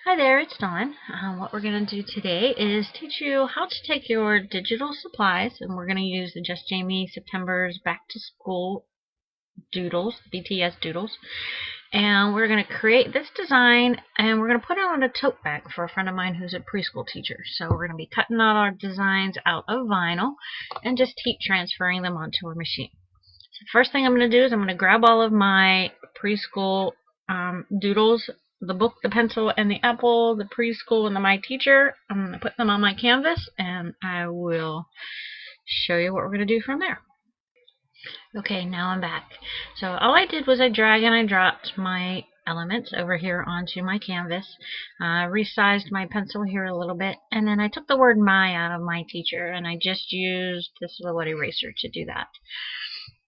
Hi there, it's Dawn. What we're going to do today is teach you how to take your digital supplies, and we're going to use the Just Jaimee September's Back to School doodles, BTS doodles, and we're going to create this design, and we're going to put it on a tote bag for a friend of mine who's a preschool teacher. So we're going to be cutting out our designs out of vinyl and just heat transferring them onto our machine. So the first thing I'm going to do is I'm going to grab all of my preschool doodles, the book, the pencil, and the apple, the preschool, and the my teacher. I'm going to put them on my canvas, and I will show you what we're going to do from there. Okay, now I'm back. So all I did was I drag and I dropped my elements over here onto my canvas, resized my pencil here a little bit, and then I took the word my out of my teacher, and I just used this little eraser to do that.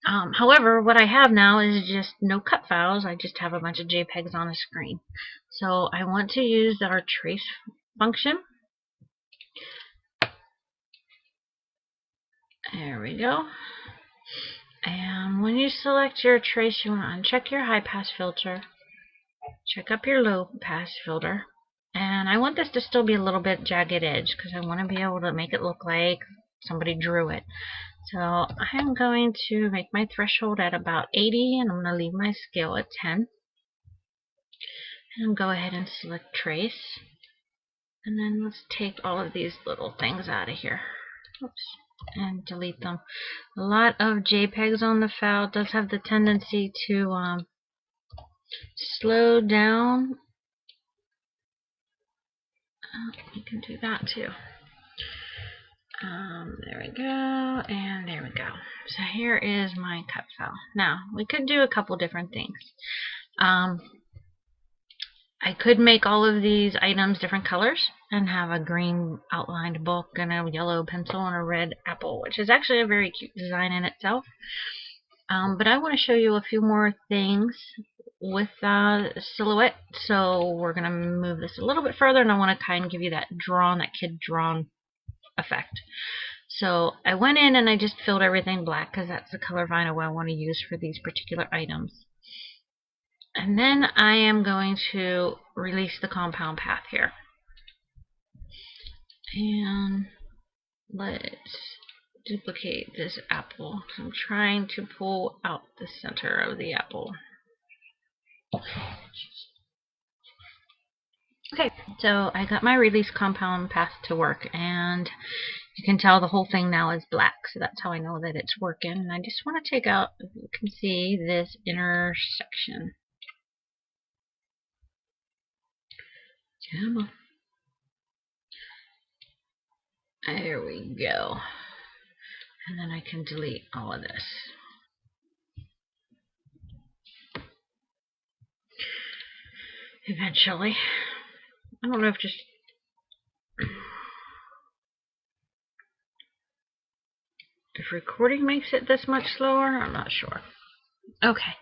However, what I have now is just no cut files. I just have a bunch of JPEGs on a screen. So I want to use our trace function. There we go. And when you select your trace, you want to uncheck your high pass filter, check up your low pass filter, and I want this to still be a little bit jagged edge because I want to be able to make it look like somebody drew it. So I'm going to make my threshold at about 80, and I'm going to leave my scale at 10. And go ahead and select trace. And then let's take all of these little things out of here. Oops. And delete them. A lot of JPEGs on the file does have the tendency to slow down. You can do that too. There we go, and there we go. So here is my cut file. Now, we could do a couple different things. I could make all of these items different colors and have a green outlined book and a yellow pencil and a red apple, which is actually a very cute design in itself. But I want to show you a few more things with silhouette, so we're going to move this a little bit further, and I want to kind of give you that kid drawn effect. So I went in and I just filled everything black because that's the color vinyl I want to use for these particular items. And then I am going to release the compound path here. And let's duplicate this apple. I'm trying to pull out the center of the apple. Okay, so I got my release compound path to work, and you can tell the whole thing now is black, so that's how I know that it's working. And I just want to take out, if you can see, this inner section. Come on. There we go. And then I can delete all of this. Eventually. I don't know if if recording makes it this much slower, I'm not sure. Okay,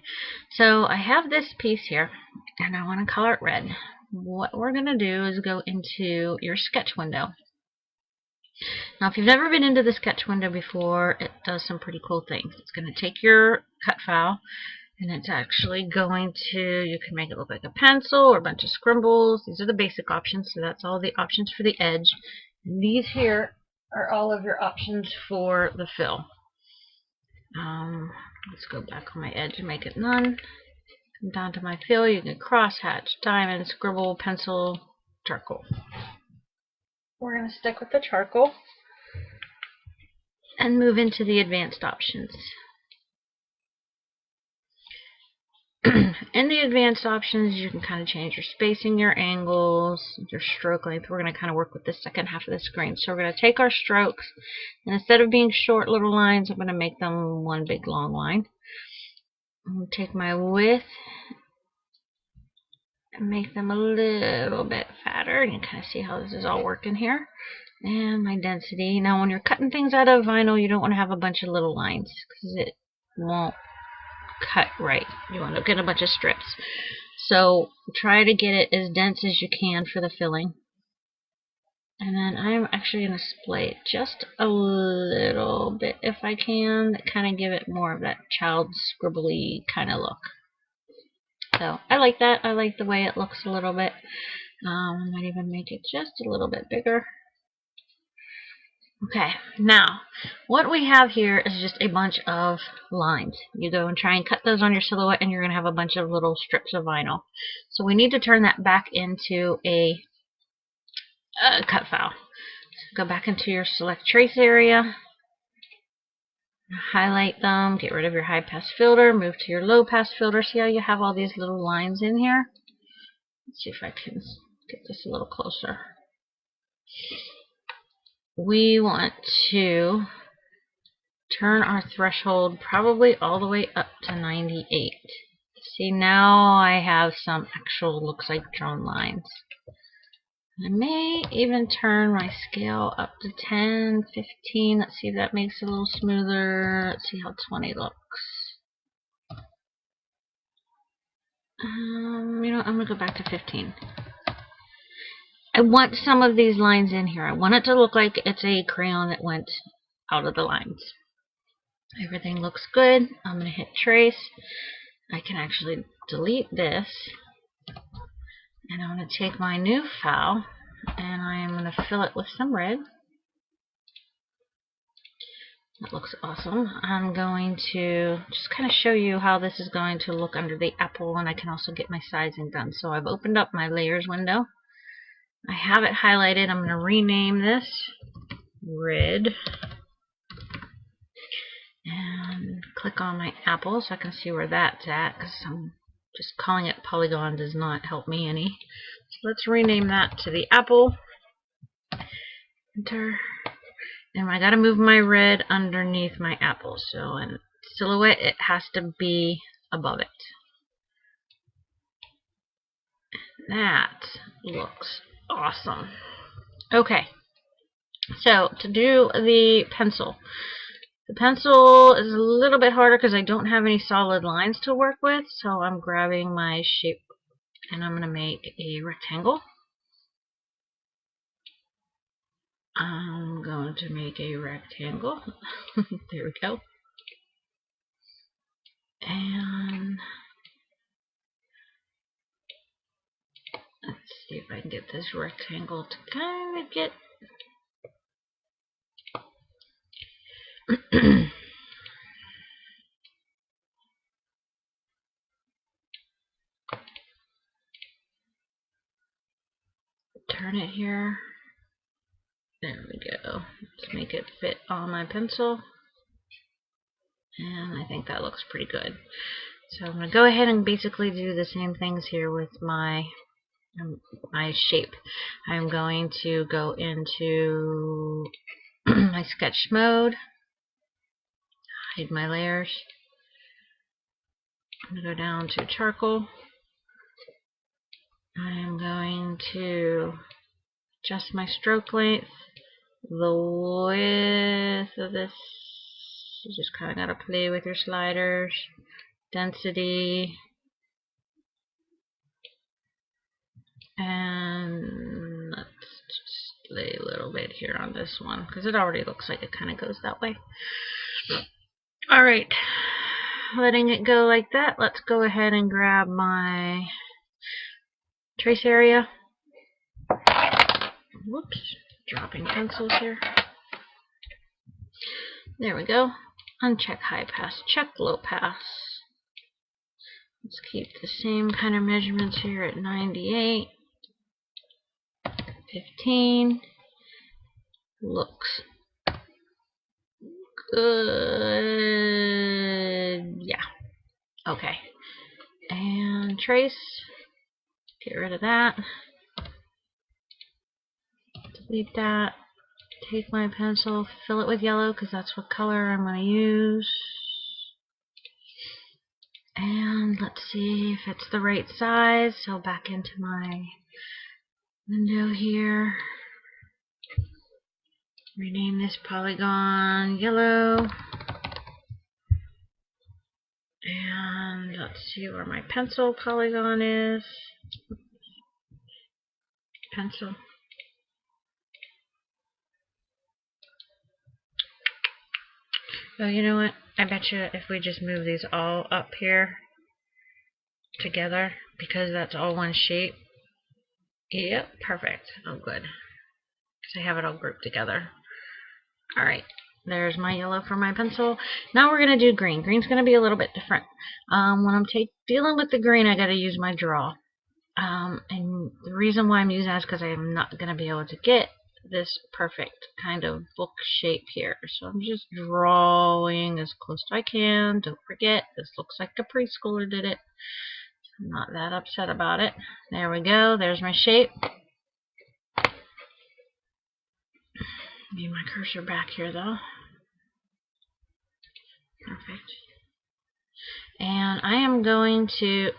so I have this piece here, and I want to color it red. What we're going to do is go into your sketch window. Now, if you've never been into the sketch window before, it does some pretty cool things. It's going to take your cut file, and it's actually going to, you can make it look like a pencil or a bunch of scribbles. These are the basic options, so that's all the options for the edge. And these here are all of your options for the fill. Let's go back on my edge and make it none. Come down to my fill. You can cross hatch, diamond, scribble, pencil, charcoal. We're going to stick with the charcoal and move into the advanced options. In the advanced options, you can kind of change your spacing, your angles, your stroke length. We're going to kind of work with the second half of the screen. So we're going to take our strokes, and instead of being short little lines, I'm going to make them one big long line. I'm going to take my width and make them a little bit fatter. You can kind of see how this is all working here. And my density. Now, when you're cutting things out of vinyl, you don't want to have a bunch of little lines because it won't cut right. You want to get a bunch of strips. So try to get it as dense as you can for the filling. And then I'm actually going to splay it just a little bit if I can, kind of give it more of that child scribbly kind of look. So I like that. I like the way it looks a little bit. I might even make it just a little bit bigger. Okay, now what we have here is just a bunch of lines. You go and try and cut those on your silhouette and you're going to have a bunch of little strips of vinyl. So we need to turn that back into a cut file. So go back into your select trace area, highlight them, get rid of your high pass filter, move to your low pass filter. See how you have all these little lines in here? Let's see if I can get this a little closer. We want to turn our threshold probably all the way up to 98. See, now I have some actual looks like drawn lines. I may even turn my scale up to 10, 15. Let's see if that makes it a little smoother. Let's see how 20 looks. You know, I'm going to go back to 15. I want some of these lines in here. I want it to look like it's a crayon that went out of the lines. Everything looks good. I'm going to hit trace. I can actually delete this. And I'm going to take my new file and I am going to fill it with some red. That looks awesome. I'm going to just kind of show you how this is going to look under the apple, and I can also get my sizing done. So I've opened up my layers window. I have it highlighted. I'm going to rename this red. And click on my apple so I can see where that's at, because I'm just calling it polygon does not help me any. So let's rename that to the apple. Enter. And I gotta move my red underneath my apple. So in silhouette it has to be above it. That looks awesome. Okay. So to do the pencil. The pencil is a little bit harder because I don't have any solid lines to work with, so I'm grabbing my shape and I'm going to make a rectangle. I'm going to make a rectangle. There we go. And let's see if I can get this rectangle to kind of get turn it here. There we go. Let's make it fit on my pencil. And I think that looks pretty good. So I'm going to go ahead and basically do the same things here with my shape. I'm going to go into my sketch mode, hide my layers. I'm going to go down to charcoal. I'm going to adjust my stroke length, the width of this. You just kind of got to play with your sliders, density, and let's just lay a little bit here on this one because it already looks like it kind of goes that way. Alright, letting it go like that, let's go ahead and grab my trace area. Whoops, dropping pencils here. There we go. Uncheck high pass, check low pass. Let's keep the same kind of measurements here at 98. 15. Looks good. Yeah. Okay. And trace. Get rid of that. Delete that. Take my pencil, fill it with yellow because that's what color I'm going to use. And let's see if it's the right size. So back into my window here. Rename this polygon yellow. And let's see where my pencil polygon is. Pencil. Oh, you know what? I bet you if we just move these all up here together, because that's all one shape, Yep, perfect. Oh, good. So I have it all grouped together. Alright, there's my yellow for my pencil. Now we're going to do green. Green's going to be a little bit different. When I'm dealing with the green, I got to use my draw. And the reason why I'm using that is because I am not going to be able to get this perfect kind of book shape here. So I'm just drawing as close as I can. Don't forget, this looks like a preschooler did it. I'm not that upset about it. There we go. There's my shape. Move my cursor back here though. Perfect. And I am going to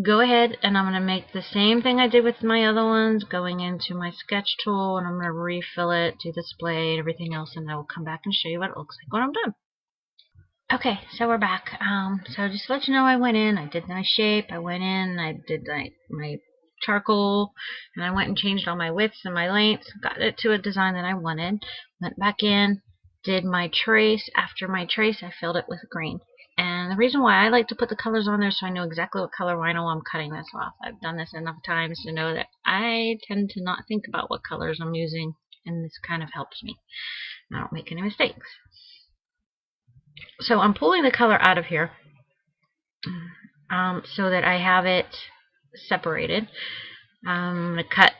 go ahead and I'm going to make the same thing I did with my other ones, going into my sketch tool, and I'm going to refill it, do the display and everything else, and I will come back and show you what it looks like when I'm done. Okay, so we're back. So just to let you know, I went in, I did my shape, I went in, I did my charcoal, and I went and changed all my widths and my lengths, got it to a design that I wanted, went back in, did my trace. After my trace, I filled it with green. And the reason why I like to put the colors on there is so I know exactly what color vinyl I'm cutting this off. I've done this enough times to know that I tend to not think about what colors I'm using, and this kind of helps me. I don't make any mistakes. So I'm pulling the color out of here so that I have it separated. I'm going to cut,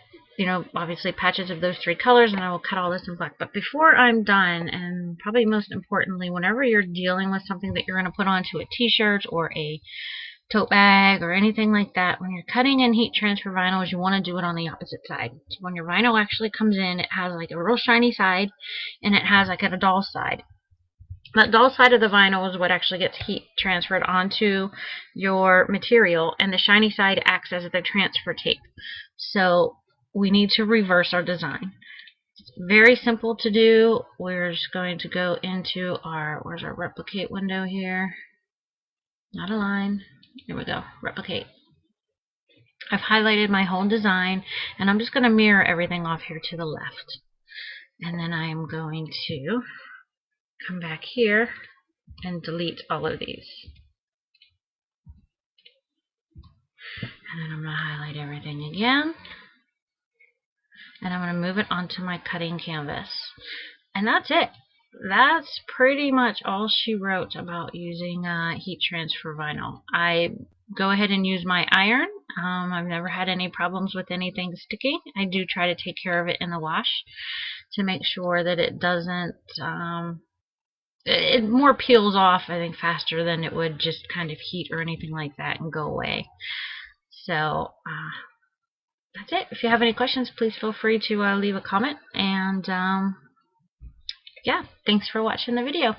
obviously patches of those three colors, and I will cut all this in black. But before I'm done, and probably most importantly, whenever you're dealing with something that you're going to put onto a t-shirt or a tote bag or anything like that, when you're cutting in heat transfer vinyls, you want to do it on the opposite side. So when your vinyl actually comes in, it has like a real shiny side, and it has like a dull side. That dull side of the vinyl is what actually gets heat transferred onto your material, and the shiny side acts as the transfer tape. So we need to reverse our design. It's very simple to do. We're just going to go into where's our replicate window here? Not a line. Here we go, replicate. I've highlighted my whole design, and I'm just going to mirror everything off here to the left. And then I am going to come back here and delete all of these. And then I'm going to highlight everything again. And I'm going to move it onto my cutting canvas. And that's it. That's pretty much all she wrote about using heat transfer vinyl. I go ahead and use my iron. I've never had any problems with anything sticking. I do try to take care of it in the wash to make sure that it doesn't, it more peels off, I think, faster than it would just kind of heat or anything like that and go away. So that's it. If you have any questions, please feel free to leave a comment. And yeah, thanks for watching the video.